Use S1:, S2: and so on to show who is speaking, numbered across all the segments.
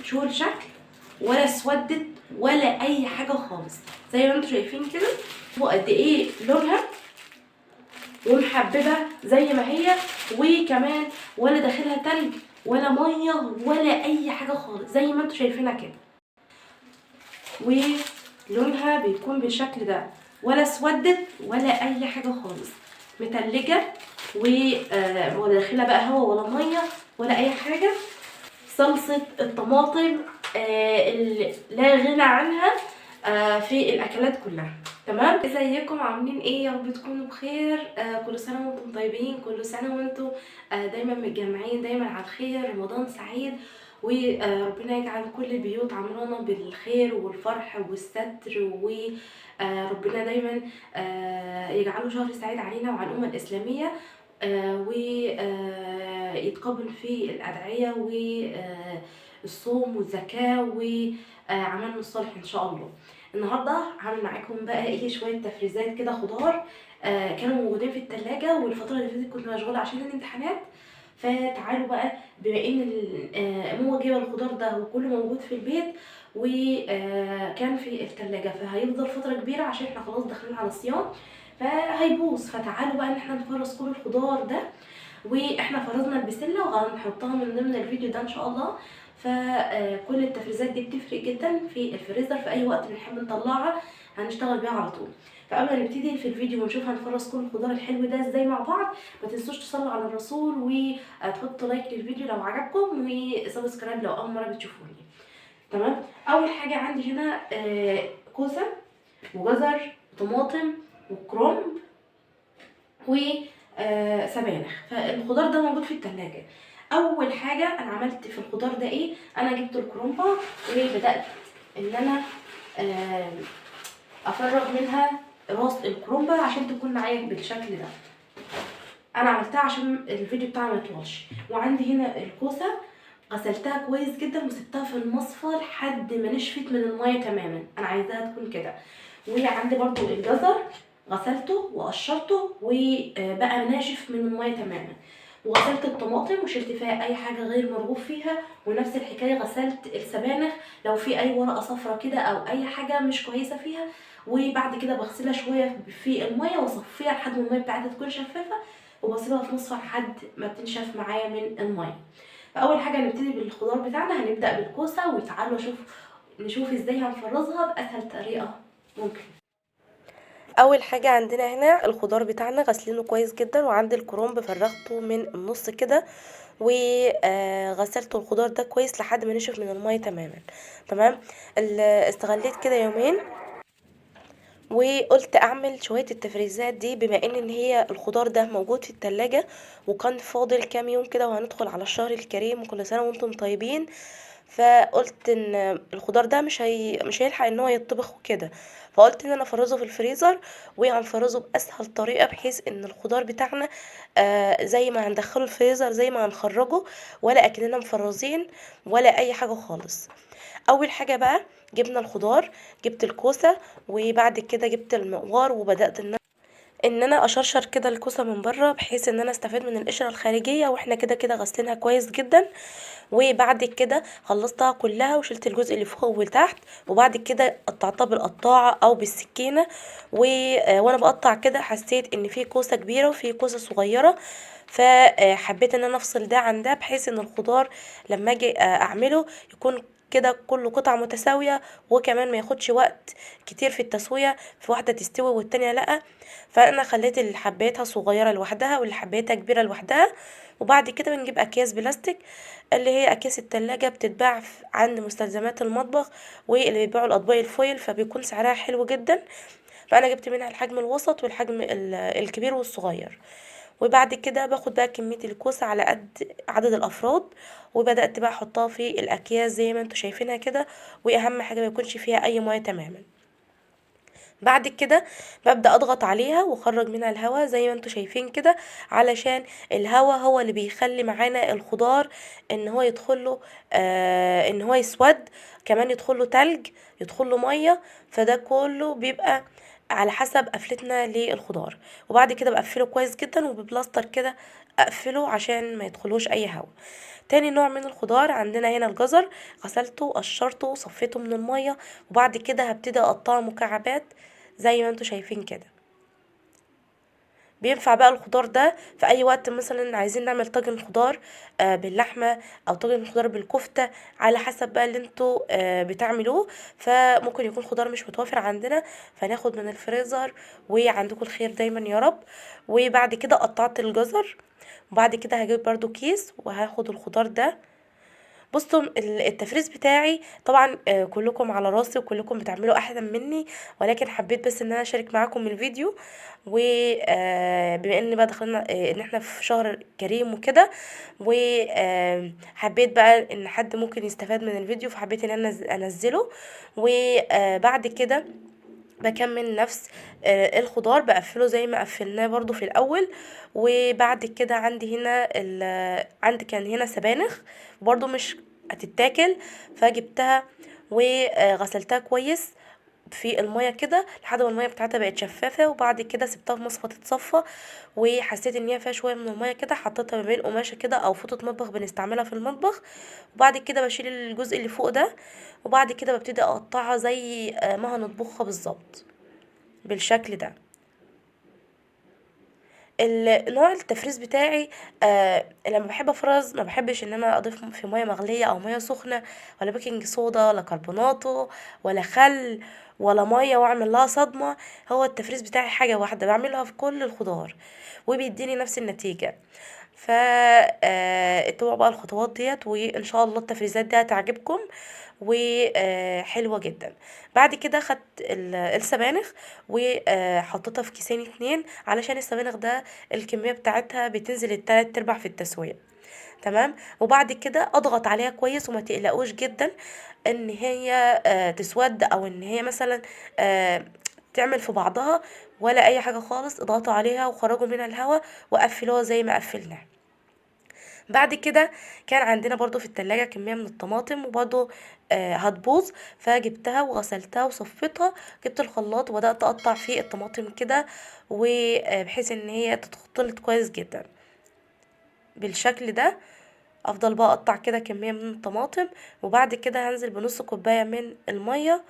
S1: شغل شكل ولا اسودت ولا اي حاجه خالص. زي ما انتم شايفين كده وقد ايه لونها ومحببه زي ما هي، وكمان ولا داخلها تلج ولا ميه ولا اي حاجه خالص زي ما انتم شايفينها كده. ولونها بيكون بالشكل ده، ولا اسودت ولا اي حاجه خالص، متلجه ولا داخلها بقى هوا ولا ميه ولا اي حاجه. صلصه الطماطم اللي لا غنى عنها في الاكلات كلها. تمام، ازيكم عاملين ايه؟ يا رب تكونوا بخير. كل سنه وانتم طيبين، كل سنه وانتم دايما متجمعين دايما على الخير. رمضان سعيد، وربنا يجعل كل البيوت عمرانه بالخير والفرح والستر، وربنا دايما يجعله شهر سعيد علينا وعلى الامه الاسلاميه، ويتقبل فيه الادعيه والصوم والزكاه وعملنا الصالح ان شاء الله. النهارده هعمل معاكم بقى ايه شويه تفريزات كده خضار كانوا موجودين في التلاجة، والفتره اللي فاتت كنت مشغوله عشان الامتحانات. فتعالوا بقى بما ان ماما جايبه الخضار ده وكله موجود في البيت وكان في التلاجة، فهيفضل فتره كبيره عشان احنا خلاص داخلين على الصيام فهيبوظ. فتعالوا بقى ان احنا نفرز كل الخضار ده، واحنا فرزنا البسله وهنحطها من ضمن الفيديو ده ان شاء الله. فكل التفريزات دي بتفرق جدا في الفريزر، في اي وقت بنحب نطلعها هنشتغل بيها على طول. فقبل ما نبتدي في الفيديو ونشوف هنفرز كل الخضار الحلو ده ازاي مع بعض، ما تنسوش تصلوا على الرسول وتحطوا لايك للفيديو لو عجبكم وسبسكرايب لو اول مره بتشوفوني. تمام، اول حاجه عندي هنا كوسه وجزر وطماطم وكرنب وسبانخ. فالخضار ده موجود في التلاجة. اول حاجه انا عملت في الخضار ده ايه، انا جبت الكرنبه وبدات ان انا افرغ منها راس الكرنبه عشان تكون معايا بالشكل ده. انا عملتها عشان الفيديو بتاعنا ما يطولش. وعندي هنا الكوسه غسلتها كويس جدا وسبتها في المصفى لحد ما نشفت من الميه تماما، انا عايزاها تكون كده. وعندي برضو الجزر غسلته وقشرته وبقى ناشف من الميه تماما. وغسلت الطماطم وشلت فيها اي حاجه غير مرغوب فيها، ونفس الحكايه غسلت السبانخ لو في اي ورقه صفرة كده او اي حاجه مش كويسه فيها. وبعد كده بغسلها شويه في الميه واصفيها لحد ما الميه بتاعتها تكون شفافه، وبسيبها في مصفى لحد ما تنشف معايا من الميه. فاول حاجه هنبتدي بالخضار بتاعنا، هنبدا بالكوسه. وتعالوا نشوف ازاي هنفرزها باسهل طريقه ممكن. اول حاجه عندنا هنا الخضار بتاعنا غسلينه كويس جدا، وعندي الكرنب فرغته من النص كده وغسلت الخضار ده كويس لحد ما نشف من الميه تماما. تمام، استغليت كده يومين وقلت اعمل شويه التفريزات دي بما ان هي الخضار ده موجود في التلاجة وكان فاضل كام يوم كده وهندخل على الشهر الكريم وكل سنه وانتم طيبين. فقلت ان الخضار ده مش هيلحق ان هو يتطبخ وكده، فقلت ان انا افرزه في الفريزر وهنفرزه باسهل طريقه بحيث ان الخضار بتاعنا زي ما هندخله الفريزر زي ما هنخرجه ولا اكننا مفرزين ولا اي حاجه خالص. اول حاجه بقى جبنا الخضار، جبت الكوسه وبعد كده جبت المقوار وبدات ان انا اشرشر كده الكوسه من بره بحيث ان انا استفاد من القشره الخارجيه، واحنا كده كده غسلينها كويس جدا. وبعد كده خلصتها كلها وشلت الجزء اللي فوق وتحت، وبعد كده قطعتها بالقطاعه او بالسكينه وانا بقطع كده حسيت ان في كوسه كبيره وفي كوسه صغيره، فحبيت ان انا افصل ده عن ده بحيث ان الخضار لما اجي اعمله يكون كده كل قطعة متساوية، وكمان ما ياخدش وقت كتير في التسوية، في واحدة تستوي والتانية لأ. فانا خليت اللي حبيتها صغيرة لوحدها واللي حبيتها كبيرة لوحدها. وبعد كده بنجيب اكياس بلاستيك اللي هي اكياس التلاجة بتتباع عند مستلزمات المطبخ واللي بيبيعوا الاطباق الفويل، فبيكون سعرها حلو جدا. فانا جبت منها الحجم الوسط والحجم الكبير والصغير. وبعد كده باخد بقى كمية الكوسة على قد عدد الافراد، وبدأت بقى احطها في الاكياس زي ما انتوا شايفينها كده. واهم حاجة ما يكونش فيها اي مية تماما. بعد كده ببدأ اضغط عليها واخرج منها الهواء زي ما انتوا شايفين كده، علشان الهواء هو اللي بيخلي معانا الخضار ان هو يدخله ان هو يسود، كمان يدخله تلج يدخله ميه. فده كله بيبقى على حسب قفلتنا للخضار. وبعد كده بقفله كويس جدا وببلاستر كده اقفله عشان ما يدخلوش اي هوا. تاني نوع من الخضار عندنا هنا الجزر، غسلته قشرته صفيته من المية، وبعد كده هبتدي اقطعه مكعبات زي ما انتوا شايفين كده. بينفع بقى الخضار ده في اي وقت، مثلا عايزين نعمل طاجن خضار باللحمه، او طاجن خضار بالكفته، على حسب بقى اللي انتوا بتعملوه. فممكن يكون خضار مش متوفر عندنا، فناخد من الفريزر، وعندكم الخير دايما يا رب. وبعد كده قطعت الجزر، وبعد كده هجيب برضو كيس وهاخد الخضار ده. بصوا التفريز بتاعي طبعا كلكم على راسي وكلكم بتعملوا احسن مني، ولكن حبيت بس ان انا اشارك معاكم الفيديو. وبما ان بقى دخلنا ان احنا في شهر كريم وكده، وحبيت بقى ان حد ممكن يستفاد من الفيديو، فحبيت ان انا انزله. وبعد كده بكمل نفس الخضار بقفله زي ما قفلناه برضو في الاول. وبعد كده عندي هنا عندي كان هنا سبانخ برضو مش هتتاكل، فجبتها وغسلتها كويس في المية كده لحد ما المية بتاعتها بقت شفافة، وبعد كده سبتها في مصفى تتصفى. وحسيت ان هي فيها شوية من المية كده، حطيتها ما بين قماشة كده او فوطة مطبخ بنستعملها في المطبخ. وبعد كده بشيل الجزء اللي فوق ده، وبعد كده ببتدي اقطعها زي ما هنطبخها بالظبط بالشكل ده. نوع التفريز بتاعي لما بحب افرز ما بحبش ان انا اضيف في ميه مغليه او ميه سخنه، ولا بيكنج صودا ولا كربوناتو ولا خل ولا ميه واعمل لها صدمه. هو التفريز بتاعي حاجه واحده بعملها في كل الخضار وبيديني نفس النتيجه. ف اتبعوا بقى الخطوات ديت، وان شاء الله التفريزات دي هتعجبكم وحلوة جدا. بعد كده خدت السبانخ وحطيتها في كيسين اتنين، علشان السبانخ ده الكمية بتاعتها بتنزل التلات ارباع في التسوية. تمام. وبعد كده اضغط عليها كويس، وما تقلقوش جدا ان هي تسود، او ان هي مثلا آه، تعمل في بعضها، ولا اي حاجة خالص. اضغطوا عليها وخرجوا منها الهواء وقفلوها زي ما قفلناها. بعد كده كان عندنا برضو في التلاجة كمية من الطماطم، وبرضو هتبوظ، فجبتها وغسلتها وصفيتها. جبت الخلاط وبدأت أقطع فيه الطماطم كده، وبحيث ان هي تتخلط كويس جدا بالشكل ده. افضل بقى اقطع كده كمية من الطماطم، وبعد كده هنزل بنص كوباية من المية،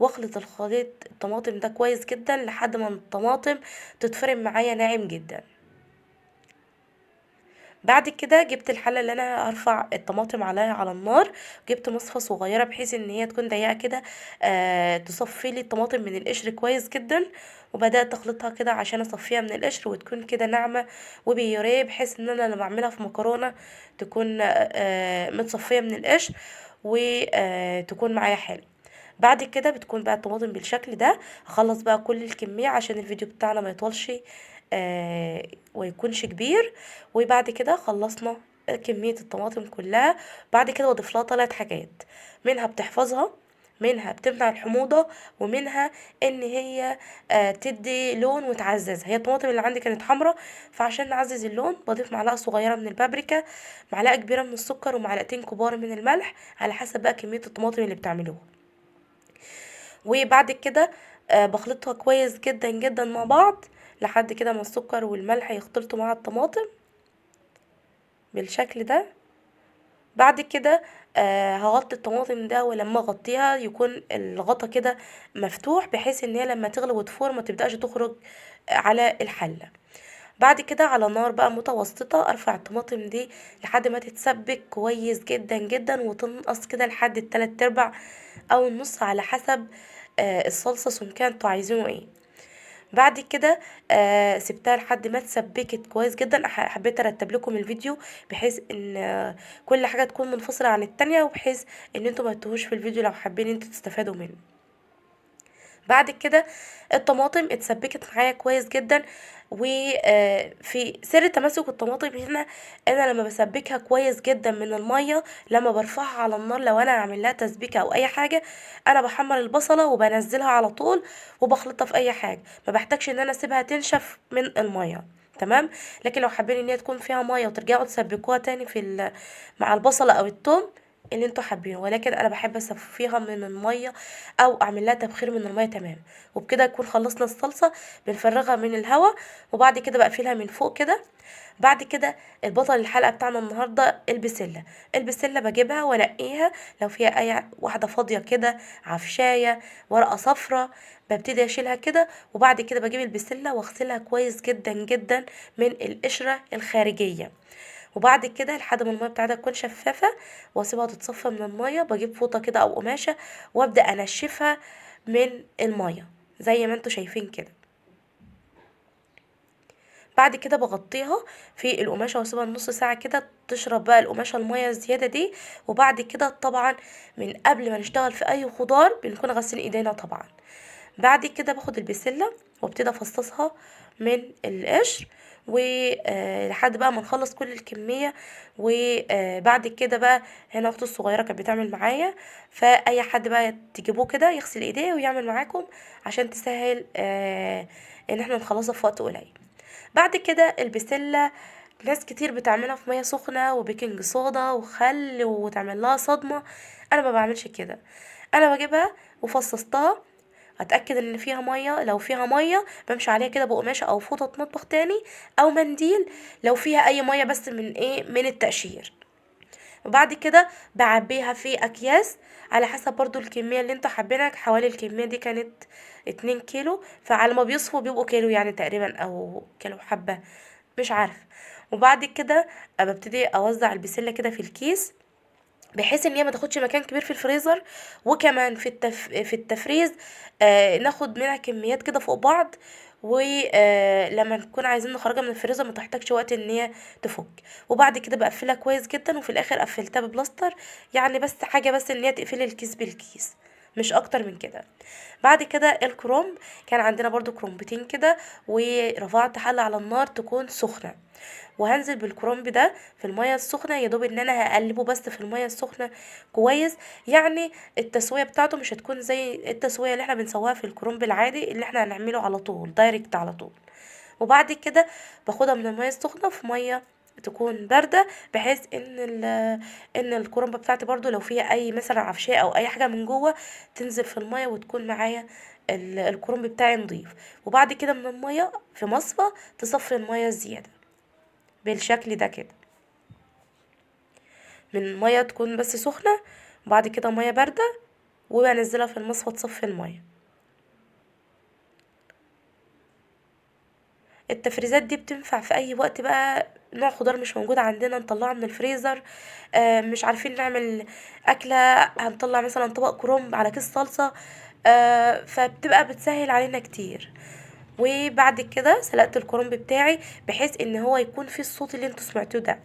S1: واخلط الخليط الطماطم ده كويس جدا لحد ما الطماطم تتفرم معايا ناعم جدا. بعد كده جبت الحله اللي انا هرفع الطماطم عليها على النار، جبت مصفى صغيره بحيث ان هي تكون ضيقه كده تصفي لي الطماطم من القشر كويس جدا. وبدات اخلطها كده عشان اصفيها من القشر وتكون كده ناعمه وبيوريه، بحيث ان انا لما اعملها في مكرونه تكون متصفيه من القشر وتكون معايا حلو. بعد كده بتكون بقى الطماطم بالشكل ده. هخلص بقى كل الكمية عشان الفيديو بتاعنا ما يطولش ويكونش كبير. وبعد كده خلصنا كمية الطماطم كلها. بعد كده بضيف لها 3 حاجات، منها بتحفظها، منها بتمنع الحموضة، ومنها ان هي تدي لون وتعززها. هي الطماطم اللي عندي كانت حمرا، فعشان نعزز اللون بضيف معلقة صغيرة من البابريكا، معلقة كبيرة من السكر، ومعلقتين كبار من الملح، على حسب بقى كمية الطماطم اللي بتعملوها. وبعد كده بخلطها كويس جدا جدا مع بعض لحد كده ما السكر والملح يختلطوا مع الطماطم بالشكل ده. بعد كده هغطي الطماطم ده، ولما اغطيها يكون الغطا كده مفتوح، بحيث ان هي لما تغلي وتفور ما تبداش تخرج على الحله. بعد كده على نار بقى متوسطة ارفع الطماطم دي لحد ما تتسبك كويس جدا جدا، وتنقص كده لحد التلات ارباع او النص على حسب الصلصة سمكها انتوا عايزينه ايه. بعد كده سبتها لحد ما اتسبكت كويس جدا. حبيت ارتب لكم الفيديو بحيث ان كل حاجة تكون منفصلة عن التانية، وبحيث ان انتوا ما تتوهوش في الفيديو لو حابين انتوا تستفادوا منه. بعد كده الطماطم اتسبكت معايا كويس جدا. وفي سر تماسك الطماطم هنا، انا لما بسبكها كويس جدا من الميه، لما برفعها على النار لو انا هعمل لها تسبيكه او اي حاجه، انا بحمر البصله وبنزلها على طول وبخلطها في اي حاجه، ما بحتاجش ان انا اسيبها تنشف من الميه. تمام. لكن لو حابين ان هي تكون فيها ميه وترجعوا تسبكوها تاني مع البصله او الثوم، اللي انتوا حابينه، ولكن انا بحب اصفيها من الميه او اعمل لها تبخير من الميه تمام. وبكده نكون خلصنا الصلصه، بنفرغها من الهواء، وبعد كده بقفلها من فوق كده. بعد كده البطل الحلقه بتاعنا النهارده البسله. البسله بجيبها وانقيها، لو فيها اي واحده فاضيه كده، عفشايه، ورقه صفرة، ببتدي اشيلها كده. وبعد كده بجيب البسله واغسلها كويس جدا جدا من القشره الخارجيه. وبعد كده لحد ما الميه بتاعتها تكون شفافه، واسيبها تتصفى من الميه، بجيب فوطه كده او قماشه وابدا انشفها من الميه زي ما انتوا شايفين كده. بعد كده بغطيها في القماشه واسيبها نص ساعه كده تشرب بقى القماشه الميه الزياده دي. وبعد كده طبعا من قبل ما نشتغل في اي خضار بنكون غاسلين ايدينا طبعا. بعد كده باخد البسله وابتدي افصصها من القشر، ولحد بقى ما نخلص كل الكميه. وبعد كده بقى هنا اختي الصغيره كانت بتعمل معايا، فاي حد بقى تجيبوه كده يغسل ايديه ويعمل معاكم عشان تسهل ان احنا نخلصها في وقت قليل. بعد كده البسلة ناس كتير بتعملها في مية سخنة وبيكنج صودا وخل وتعمل لها صدمة. انا ما بعملش كده. انا بجيبها وفصصتها، اتاكد ان فيها ميه، لو فيها ميه بمشي عليها كده بقماشه او فوطه مطبخ تاني او منديل، لو فيها اي ميه بس من من التقشير. وبعد كده بعبيها في اكياس على حسب برضو الكميه اللي انتوا حابينها. حوالي الكميه دي كانت 2 كيلو، فعلى ما بيصفوا بيبقوا كيلو يعني تقريبا، او كيلو حبه، مش عارفه. وبعد كده ببتدي اوزع البسله كده في الكيس، بحيث ان هي ما تاخدش مكان كبير في الفريزر، وكمان في التفريز ناخد منها كميات كده فوق بعض. ولما نكون عايزين نخرجها من الفريزر ما تحتاجش وقت ان هي تفك. وبعد كده بقفلها كويس جدا، وفي الاخر قفلتها ببلاستر، يعني بس حاجه بس ان هي تقفلي الكيس بالكيس، مش اكتر من كده. بعد كده الكرومب، كان عندنا برضو كرومبتين كده، ورفعت حلة على النار تكون سخنة، وهنزل بالكرنب ده في المية السخنة، يا دوب ان انا هقلبه بس في المية السخنة كويس. يعني التسوية بتاعته مش هتكون زي التسوية اللي احنا بنسويها في الكرنب العادي اللي احنا هنعمله على طول دايركت على طول. وبعد كده باخدها من المية السخنة في مية تكون باردة، بحيث ان الكرنبة بتاعتي برضو لو فيها اي مثلا عفشاء او اي حاجة من جوه تنزل في المية وتكون معايا الكرنب بتاعي نضيف. وبعد كده من المية في مصفى تصفي المية الزيادة بالشكل ده كده، من ميه تكون بس سخنه، وبعد كده ميه بارده، وبنزلها في المصفى تصفي الميه. التفريزات دي بتنفع في اي وقت بقى، نوع خضار مش موجود عندنا نطلعه من الفريزر، مش عارفين نعمل اكله، هنطلع مثلا طبق كرنب على كيس صلصه، فبتبقى بتسهل علينا كتير. وبعد كده سلقت الكرنب بتاعي بحيث ان هو يكون فيه الصوت اللي انتوا سمعتوه ده،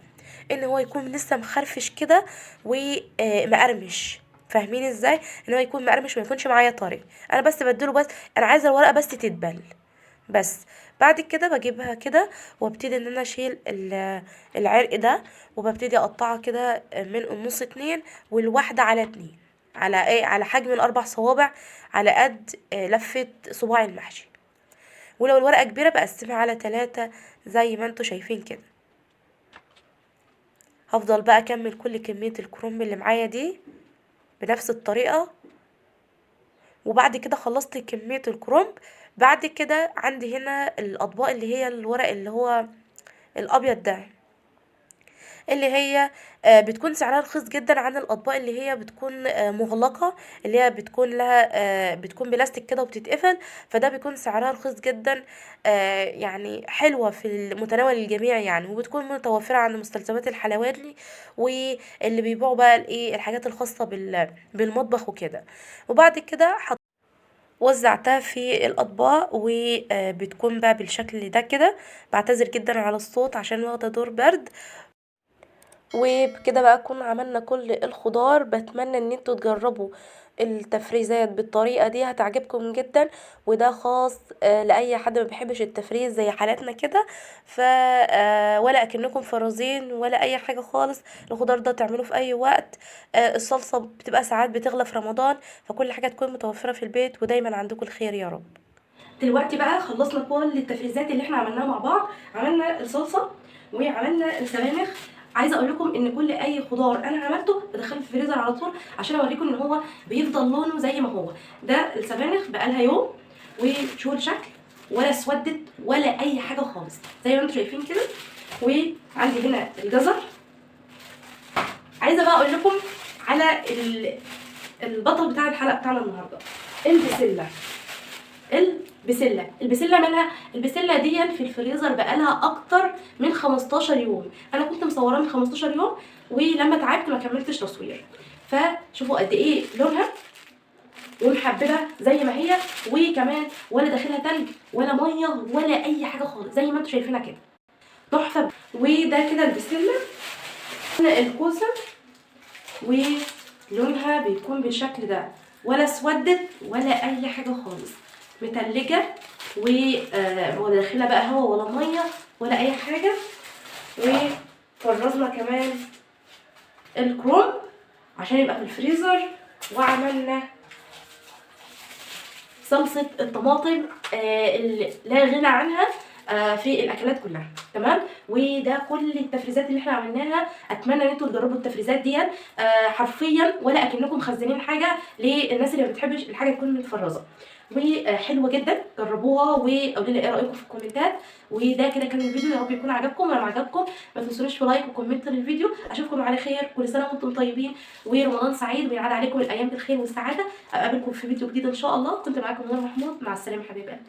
S1: ان هو يكون لسه مخرفش كده ومقرمش. فاهمين ازاي؟ ان هو يكون مقرمش، ما يكونش معايا طري. انا بس بديله، بس انا عايزه الورقه بس تتبل بس. بعد كده بجيبها كده وابتدي ان انا اشيل العرق ده، وببتدي اقطعها كده من النص 2، والواحده على 2، على على حجم ال4 صوابع، على قد لفه صباع المحشي. ولو الورقه كبيره بقسمها على 3 زي ما انتوا شايفين كده. هفضل بقى اكمل كل كميه الكرنب اللي معايا دي بنفس الطريقه. وبعد كده خلصت كميه الكرنب. بعد كده عندي هنا الاطباق اللي هي الورق اللي هو الابيض ده، اللي هي بتكون سعرها رخيص جدا عن الاطباق اللي هي بتكون مغلقه، اللي هي بتكون لها بتكون بلاستيك كده وبتتقفل. فده بيكون سعرها رخيص جدا، يعني حلوه في متناول الجميع يعني، وبتكون متوفره عند مستلزمات الحلواني واللي بيبيعوا بقى الايه الحاجات الخاصه بالمطبخ وكده. وبعد كده وزعتها في الاطباق، وبتكون بقى بالشكل ده كده. بعتذر جدا على الصوت عشان واخده دور برد. وبكده بقى نكون عملنا كل الخضار. بتمنى ان انتوا تجربوا التفريزات بالطريقة دي، هتعجبكم جدا. وده خاص لأي حد ما بيحبش التفريز زي حالاتنا كده. ف ولا اكنكم فرازين ولا اي حاجة خالص. الخضار ده تعمله في اي وقت. الصلصة بتبقى ساعات بتغلى في رمضان، فكل حاجة تكون متوفرة في البيت، ودايما عندكم الخير يا رب. دلوقتي بقى خلصنا كل التفريزات اللي احنا عملناها مع بعض. عملنا الصلصه وعملنا السبانخ، عايزه اقول لكم ان كل اي خضار انا عملته بدخله في الفريزر على طول عشان اوريكم ان هو بيفضل لونه زي ما هو. ده السبانخ بقالها يوم وشو الشكل، ولا اسودت ولا اي حاجه خالص زي ما انتم شايفين كده. وعندي هنا الجزر. عايزه بقى اقول لكم على البطل بتاع الحلقه بتاعنا النهارده، البسله مالها؟ البسله دي في الفريزر بقالها اكتر من 15 يوم. انا كنت مصوراه من 15 يوم ولما تعبت ما كملتش تصوير. فشوفوا قد ايه لونها ومحببه زي ما هي، وكمان ولا داخلها تلج ولا ميه ولا اي حاجه خالص زي ما انتم شايفينها كده، تحفه. وده كده البسله. الكوسه ولونها بيكون بالشكل ده، ولا اسودت ولا اي حاجه خالص، متلجه ولا داخلها بقى هوا ولا ميه ولا اي حاجه. وفرزنا كمان الكروم عشان يبقى في الفريزر، وعملنا صلصه الطماطم اللي لا غنى عنها في الاكلات كلها. تمام. وده كل التفريزات اللي احنا عملناها. اتمنى ان انتوا تجربوا التفريزات دي حرفيا ولا اكنكم مخزنين حاجه للناس اللي ما بتحبش الحاجه تكون متفرزه، وحلوه جدا. جربوها وقولوا لي ايه رايكم في الكومنتات. وده كده كان الفيديو، يا رب يكون عجبكم. ولو عجبكم ما تنسونوش في لايك وكومنت للفيديو. اشوفكم على خير، كل سنه وانتم طيبين ورمضان سعيد ويعاد عليكم الايام بالخير والسعاده. اقابلكم في فيديو جديد ان شاء الله. كنت معاكم منى محمود، مع السلامه حبايب قلبي.